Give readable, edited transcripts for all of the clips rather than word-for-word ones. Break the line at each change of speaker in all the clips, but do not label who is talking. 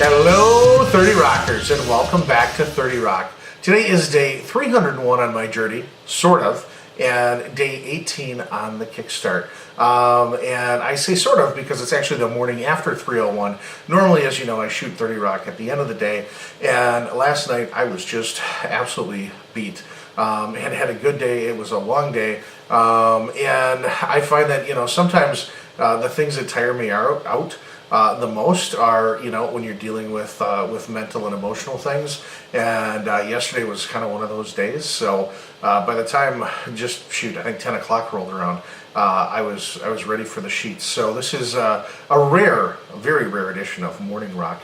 Hello 30 Rockers, and welcome back to 30 Rock. Today is day 301 on my journey, sort of, and day 18 on the Kickstart. And I say sort of because it's actually the morning after 301. Normally, as you know, I shoot 30 Rock at the end of the day, and last night I was just absolutely beat. And had a good day. It was a long day, and I find that, sometimes the things that tire me out the most are, when you're dealing with mental and emotional things. And yesterday was kind of one of those days. So by the time, I think 10 o'clock rolled around, I was ready for the sheets. So this is a very rare edition of Morning Rock.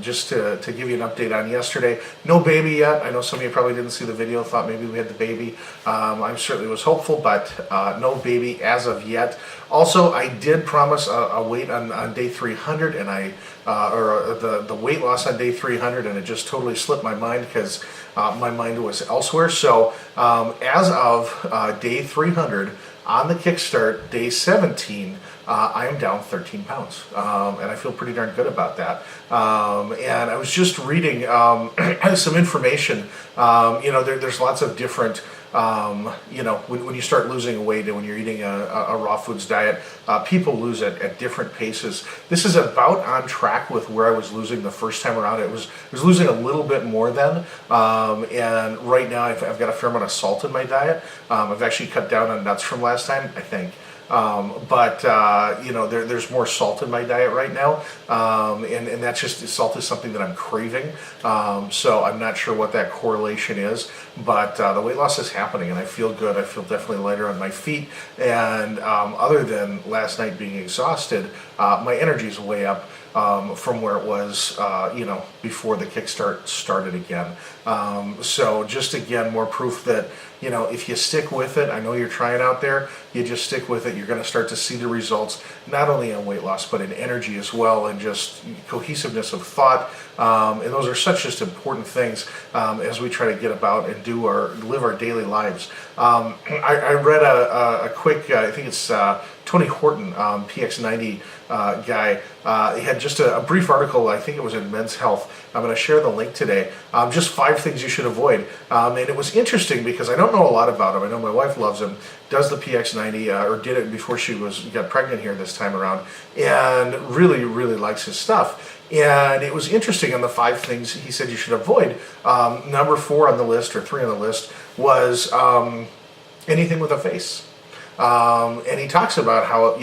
Just to give you an update on yesterday. No baby yet. I know some of you probably didn't see the video, thought maybe we had the baby. I certainly was hopeful, but no baby as of yet. Also, I did promise a weight on day 300, and the weight loss on day 300, and it just totally slipped my mind because my mind was elsewhere. So as of day 300 on the Kickstart, day 17, I am down 13 pounds, and I feel pretty darn good about that. And I was just reading some information. There's lots of different, when you start losing weight and when you're eating a raw foods diet, people lose at different paces. This is about on track with where I was losing the first time around. I was losing a little bit more then, and right now I've got a fair amount of salt in my diet. I've actually cut down on nuts from last time, I think. There's more salt in my diet right now, and that's just, salt is something that I'm craving, so I'm not sure what that correlation is, but the weight loss is happening, and I feel good. I feel definitely lighter on my feet, and other than last night being exhausted, my energy is way up from where it was, before the Kickstart started again. So just again, more proof that, if you stick with it, I know you're trying out there, you just stick with it, you're going to start to see the results, not only in weight loss, but in energy as well, and just cohesiveness of thought. And those are such just important things as we try to get about and live our daily lives. I read a quick, I think it's Tony Horton, PX90 guy. He had just a brief article, I think it was in Men's Health. I'm going to share the link today. Just 5 things you should avoid. And it was interesting because I don't know a lot about him. I know my wife loves him, does the PX90, or did it before she got pregnant here this time around, and really likes his stuff. And it was interesting on the 5 things he said you should avoid. Number 4 on the list, or 3 on the list, was anything with a face. And he talks about how,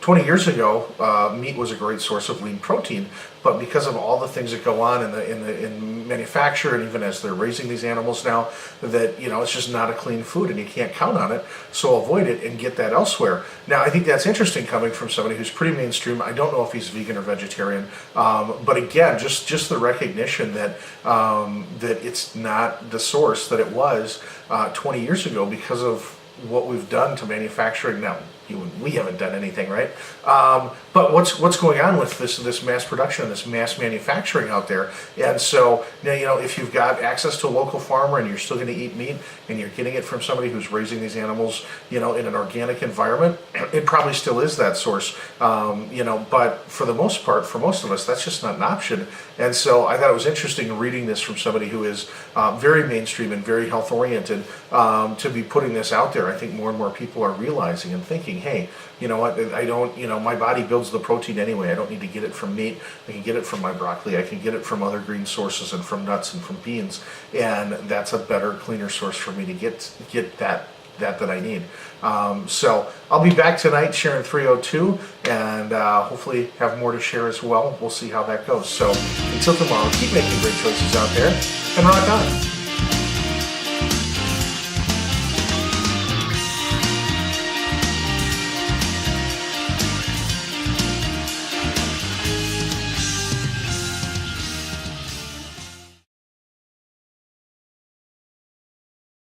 20 years ago, meat was a great source of lean protein, but because of all the things that go on in manufacture, and even as they're raising these animals now, that it's just not a clean food, and you can't count on it. So avoid it and get that elsewhere. Now, I think that's interesting coming from somebody who's pretty mainstream. I don't know if he's vegan or vegetarian, but again, just the recognition that that it's not the source that it was 20 years ago because of what we've done to manufacturing now. We haven't done anything, right? But what's going on with this mass production, this mass manufacturing out there? And so now, if you've got access to a local farmer and you're still going to eat meat, and you're getting it from somebody who's raising these animals, in an organic environment, it probably still is that source. But for the most part, for most of us, that's just not an option. And so I thought it was interesting reading this from somebody who is very mainstream and very health oriented, to be putting this out there. I think more and more people are realizing and thinking, hey, you know what, I don't, my body builds the protein anyway. I don't need to get it from meat. I can get it from my broccoli. I can get it from other green sources and from nuts and from beans. And that's a better, cleaner source for me to get that I need. So I'll be back tonight sharing 302, and hopefully have more to share as well. We'll see how that goes. So until tomorrow, keep making great choices out there, and rock on.